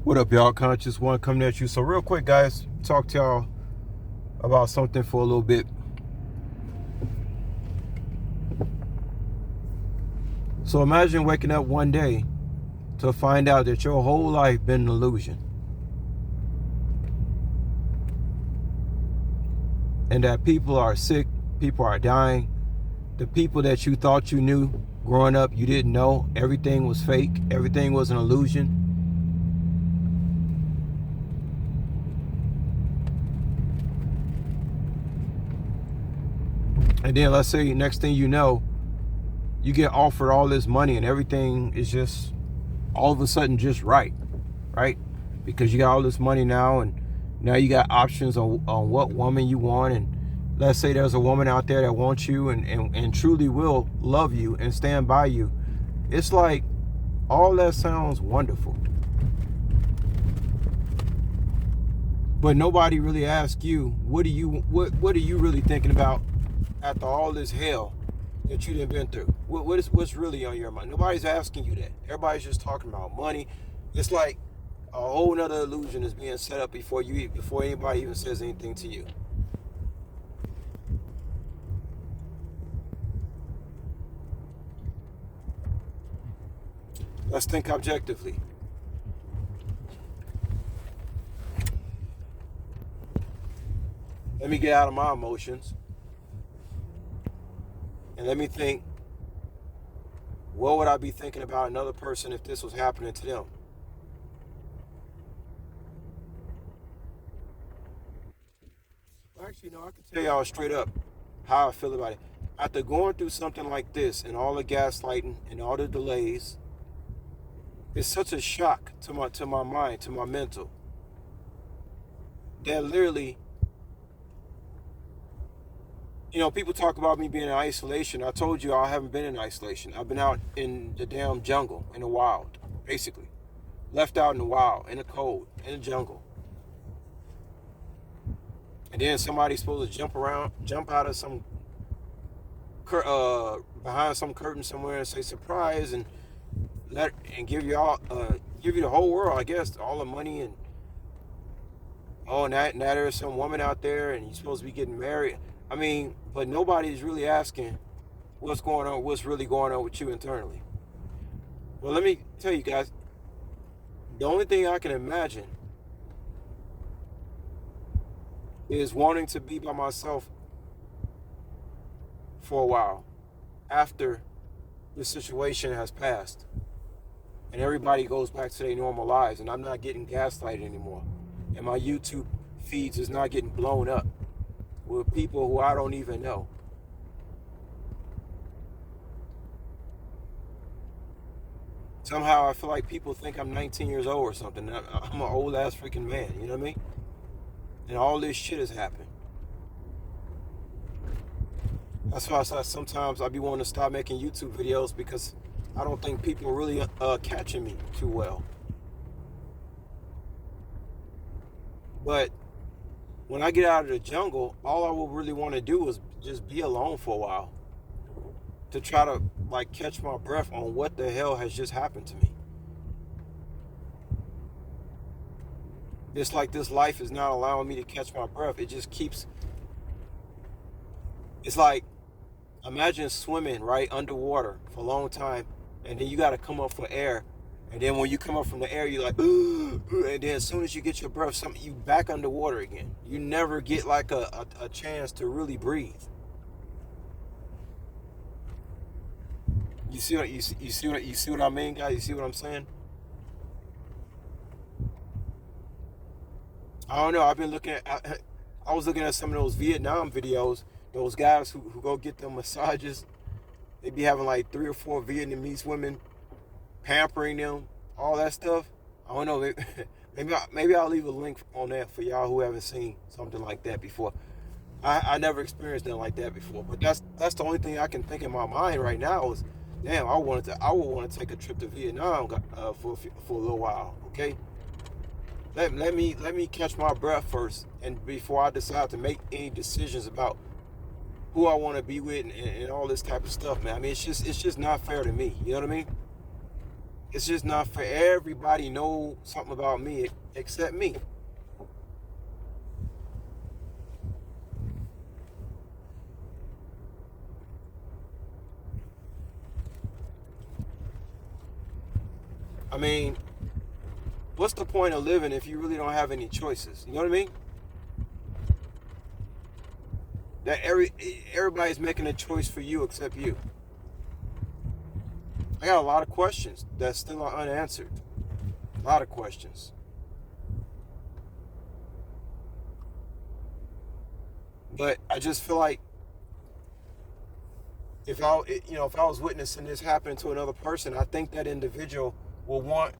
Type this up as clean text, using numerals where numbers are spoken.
What up, y'all? Conscious One coming at you. So real quick, guys, talk to y'all about something for a little bit. So imagine waking up one day to find out that your whole life been an illusion. And that people are sick, people are dying. The people that you thought you knew growing up, you didn't know. Everything was fake. Everything was an illusion. And then let's say next thing you know, you get offered all this money and everything is just all of a sudden just right? Because you got all this money now, and now you got options on what woman you want. And let's say there's a woman out there that wants you and truly will love you and stand by you. It's like all that sounds wonderful. But nobody really asks you, what are you really thinking about after all this hell that you done been through? What's really on your mind? Nobody's asking you that. Everybody's just talking about money. It's like a whole nother illusion is being set up before anybody even says anything to you. Let's think objectively. Let me get out of my emotions and let me think, what would I be thinking about another person if this was happening to them? Actually, no, I can tell y'all straight up how I feel about it. After going through something like this and all the gaslighting and all the delays, it's such a shock to my mind, to my mental, that literally, people talk about me being in isolation. I told you I haven't been in isolation. I've been out in the damn jungle, in the wild, basically. Left out in the wild, in the cold, in the jungle. And then somebody's supposed to jump out of some, behind some curtain somewhere and say surprise and give you the whole world, I guess, all the money and now there's some woman out there and you're supposed to be getting married. I mean, but nobody's really asking what's really going on with you internally. Well, let me tell you guys, the only thing I can imagine is wanting to be by myself for a while after the situation has passed and everybody goes back to their normal lives and I'm not getting gaslighted anymore and my YouTube feeds is not getting blown up with people who I don't even know. Somehow I feel like people think I'm 19 years old or something. I'm an old ass freaking man, you know what I mean? And all this shit has happened. That's why sometimes I be wanting to stop making YouTube videos because I don't think people are really catching me too well. But when I get out of the jungle, all I will really want to do is just be alone for a while to try to catch my breath on what the hell has just happened to me. It's like this life is not allowing me to catch my breath. It just keeps. It's like, imagine swimming right underwater for a long time, and then you got to come up for air, and then when you come up from the air, you're like, and then as soon as you get your breath, you back underwater again. You never get like a chance to really breathe. You see what I mean, guys? You see what I'm saying? I don't know. I've been looking at. I was looking at some of those Vietnam videos. Those guys who go get them massages. They be having like 3 or 4 Vietnamese women pampering them, all that stuff. I don't know. Maybe I'll leave a link on that for y'all who haven't seen something like that before. I never experienced nothing like that before. But that's the only thing I can think in my mind right now is, damn, I would want to take a trip to Vietnam for a little while. Okay. Let me catch my breath first, and before I decide to make any decisions about who I want to be with and all this type of stuff, man. I mean, it's just not fair to me. You know what I mean? It's just not for everybody know something about me except me. I mean, what's the point of living if you really don't have any choices? You know what I mean? That everybody's making a choice for you except you. I got a lot of questions that still are unanswered. A lot of questions. But I just feel like if I was witnessing this happen to another person, I think that individual will want